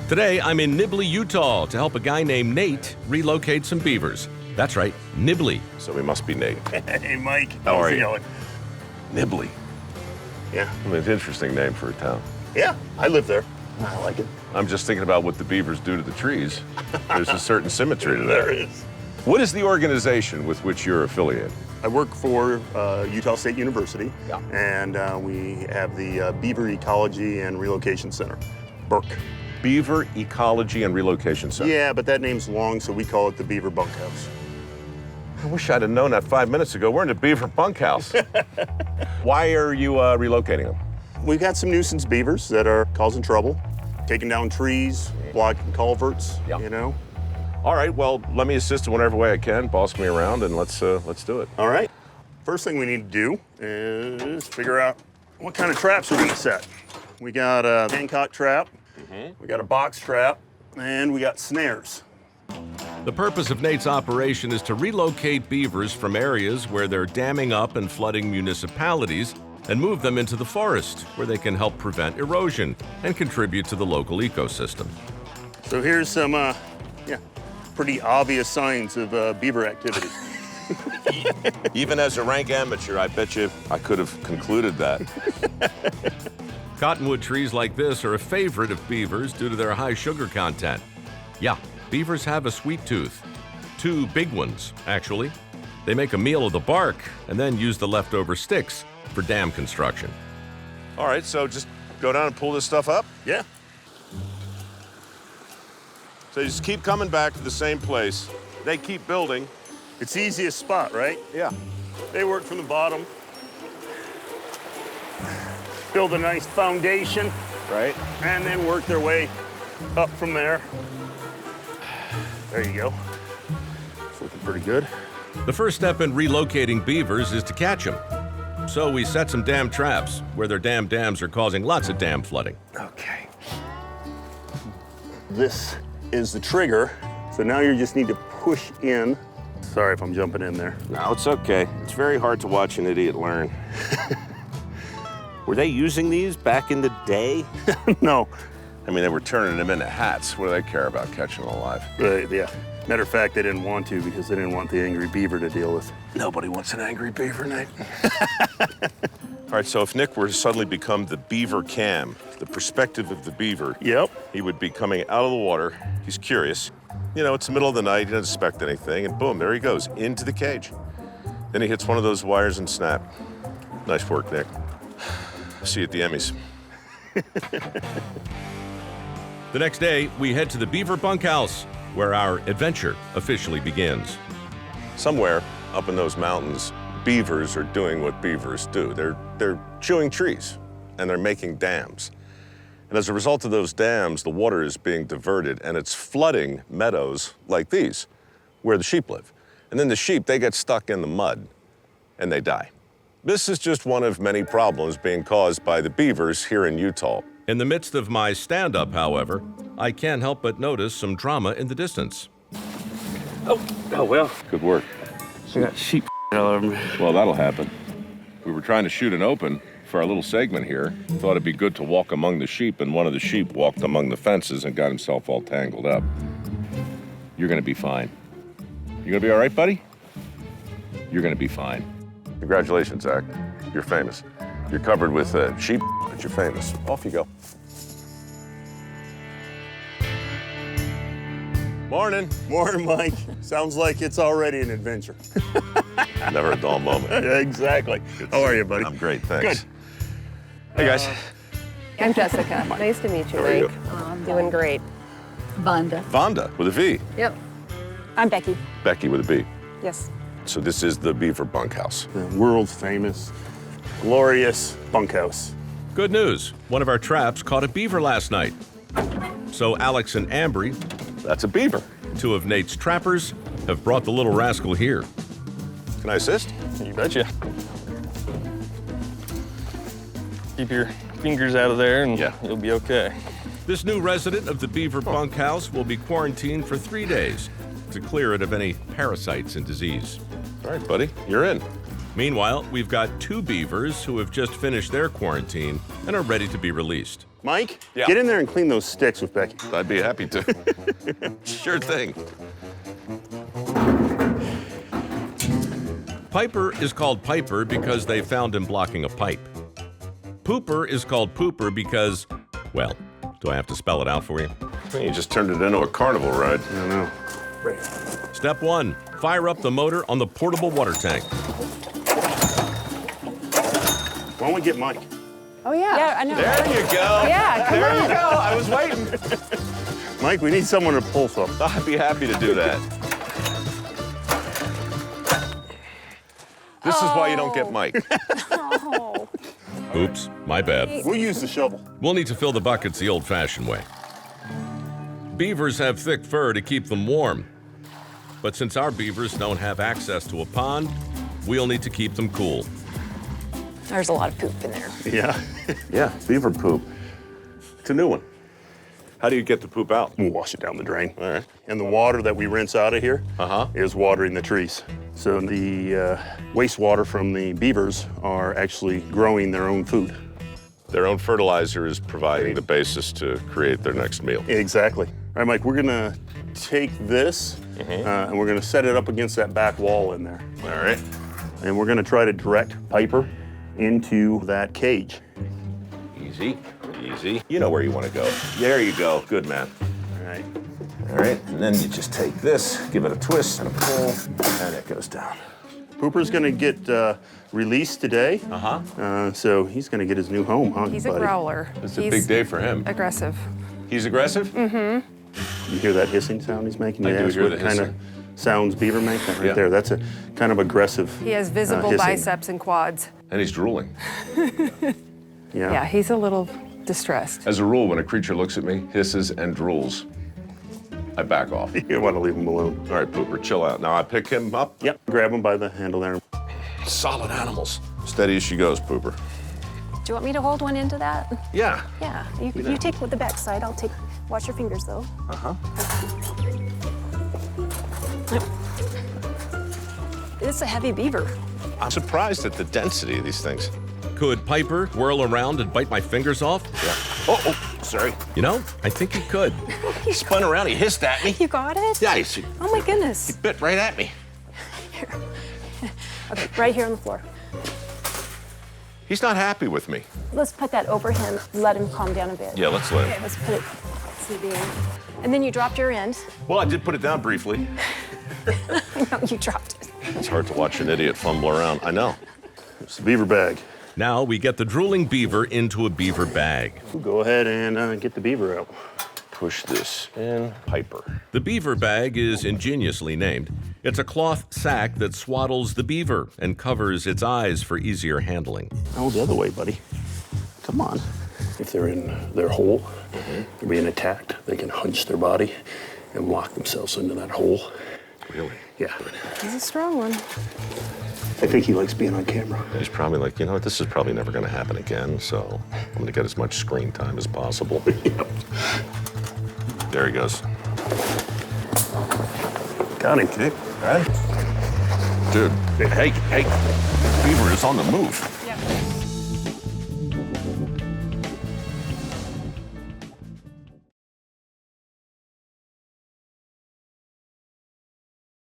Today, I'm in Nibley, Utah to help a guy named Nate relocate some beavers. That's right, Nibley. So we must be Nate. Hey, Mike. How are How's it you? going? Nibley. Yeah. I mean, it's an interesting name for a town. Yeah, I live there. I like it. I'm just thinking about what the beavers do to the trees. There's a certain symmetry to that. There is. What is the organization with which you're affiliated? I work for Utah State University, Yeah. and we have the Beaver Ecology and Relocation Center, BERC. Beaver Ecology and Relocation Center. Yeah, but that name's long, so we call it the Beaver Bunkhouse. I wish I'd have known that 5 minutes ago. We're in the Beaver bunkhouse. Why are you relocating them? We've got some nuisance beavers that are causing trouble, taking down trees, blocking culverts, Yeah. you know. All right, well, let me assist in whatever way I can. Boss me around, and let's do it. All right. First thing we need to do is figure out what kind of traps we're gonna set. We got a Hancock trap, we got a box trap, and we got snares. The purpose of Nate's operation is to relocate beavers from areas where they're damming up and flooding municipalities and move them into the forest, where they can help prevent erosion and contribute to the local ecosystem. So here's some, pretty obvious signs of beaver activity. Even as a rank amateur, I bet you I could have concluded that. Cottonwood trees like this are a favorite of beavers due to their high sugar content. Yeah, beavers have a sweet tooth. 2 big ones, actually. They make a meal of the bark and then use the leftover sticks for dam construction. All right, so just go down and pull this stuff up? Yeah. So you just keep coming back to the same place. They keep building. It's the easiest spot, right? Yeah. They work from the bottom, build a nice foundation, Right? and then work their way up from there. There you go. It's looking pretty good. The first step in relocating beavers is to catch them. So we set some dam traps where their dams are causing lots of dam flooding. Okay. This is the trigger, so now you just need to push in. Sorry if I'm jumping in there. No, it's okay. It's very hard to watch an idiot learn. Were they using these back in the day? No. I mean, they were turning them into hats. What do they care about catching them alive? Yeah. Matter of fact, they didn't want to because they didn't want the angry beaver to deal with. Nobody wants an angry beaver, Nate. All right, so if Nick were to suddenly become the beaver cam, the perspective of the beaver, Yep. he would be coming out of the water. He's curious. You know, it's the middle of the night, he doesn't expect anything, and boom, there he goes, into the cage. Then he hits one of those wires and snap. Nice work, Nick. See you at the Emmys. The next day, we head to the Beaver bunkhouse, where our adventure officially begins. Somewhere up in those mountains, beavers are doing what beavers do. They're chewing trees, and they're making dams. And as a result of those dams, the water is being diverted, and it's flooding meadows like these, where the sheep live. And then the sheep, they get stuck in the mud, and they die. This is just one of many problems being caused by the beavers here in Utah. In the midst of my stand-up, however, I can't help but notice some drama in the distance. Oh well. Good work. I got sheep all over me. Well, that'll happen. We were trying to shoot an open for our little segment here. Thought it'd be good to walk among the sheep, and one of the sheep walked among the fences and got himself all tangled up. You're gonna be fine. You gonna be all right, buddy? You're gonna be fine. Congratulations, Zach. You're famous. You're covered with sheep, but you're famous. Off you go. Morning. Morning, Mike. Sounds like it's already an adventure. Never a dull moment. Exactly. How are you, buddy? I'm great, thanks. Good. Hey, guys. I'm Jessica. Nice to meet you, How are you? Mike. I'm doing great. Vonda. Vonda with a V. Yep. I'm Becky. Becky with a B. Yes. So this is the Beaver bunkhouse. The world famous, glorious bunkhouse. Good news. One of our traps caught a beaver last night. So Alex and Ambry, that's a beaver. 2 of Nate's trappers have brought the little rascal here. Can I assist? You betcha. Keep your fingers out of there and you'll be okay. This new resident of the Beaver bunkhouse will be quarantined for 3 days to clear it of any parasites and disease. All right, buddy, you're in. Meanwhile, we've got 2 beavers who have just finished their quarantine and are ready to be released. Mike, Yeah. get in there and clean those sticks with Becky. I'd be happy to. Sure thing. Piper is called Piper because they found him blocking a pipe. Pooper is called Pooper because, well, do I have to spell it out for you? You just turned it into a carnival ride. I don't know. Step 1, fire up the motor on the portable water tank. Why don't we get Mike? Oh, yeah. Yeah, I know. There you go. Yeah, come there on. you go. I was waiting. Mike, we need someone to pull some. I'd be happy to do that. This is why you don't get Mike. Oh. Oops, my bad. We'll use the shovel. We'll need to fill the buckets the old-fashioned way. Beavers have thick fur to keep them warm. But since our beavers don't have access to a pond, we'll need to keep them cool. There's a lot of poop in there. Yeah. Yeah, beaver poop. It's a new one. How do you get the poop out? We'll wash it down the drain. All right. And the water that we rinse out of here Uh-huh. is watering the trees. So the wastewater from the beavers are actually growing their own food. Their own fertilizer is providing the basis to create their next meal. Exactly. All right, Mike, we're gonna take this and we're gonna set it up against that back wall in there. All right. And we're gonna try to direct Piper into that cage. Easy, easy. You know where you want to go. There you go. Good, man. All right. All right, and then you just take this, give it a twist and a pull, and it goes down. Pooper's gonna get released today. So he's gonna get his new home, huh, He's a buddy? growler. It's a big day for him. Aggressive. He's aggressive? You hear that hissing sound he's making? I do That's hear what the kind of hissing. sounds beaver make that right Yeah. there. That's a kind of aggressive. He has visible hissing. biceps and quads. And he's drooling. Yeah, he's a little distressed. As a rule, when a creature looks at me, hisses, and drools, I back off. You want to leave him alone. All right, Pooper, chill out. Now I pick him up. Yep. Grab him by the handle there. Solid animals. Steady as she goes, Pooper. Do you want me to hold one into that? Yeah. Yeah. You take the back side. I'll take. Watch your fingers, though. It's a heavy beaver. I'm surprised at the density of these things. Could Piper whirl around and bite my fingers off? Yeah. Oh, sorry. You know, I think he could. He spun around, he hissed at me. You got it? Yeah, Oh my goodness. bit right at me. Okay, right here on the floor. He's not happy with me. Let's put that over him. Let him calm down a bit. Yeah, let's let Okay, him. let's put it. See the end. And then you dropped your end. Well, I did put it down briefly. No, you dropped it. It's hard to watch an idiot fumble around. I know. It's the beaver bag. Now we get the drooling beaver into a beaver bag. We'll go ahead and get the beaver out. Push this in, Piper. The beaver bag is ingeniously named. It's a cloth sack that swaddles the beaver and covers its eyes for easier handling. Oh, the other way, buddy. Come on. If they're in their hole, they're being attacked, they can hunch their body and lock themselves into that hole. Really? Yeah. He's a strong one. I think he likes being on camera. He's probably like, you know what, this is probably never going to happen again, so I'm going to get as much screen time as possible. There he goes. Got him. Okay. All right. Dude, hey, Beaver is on the move.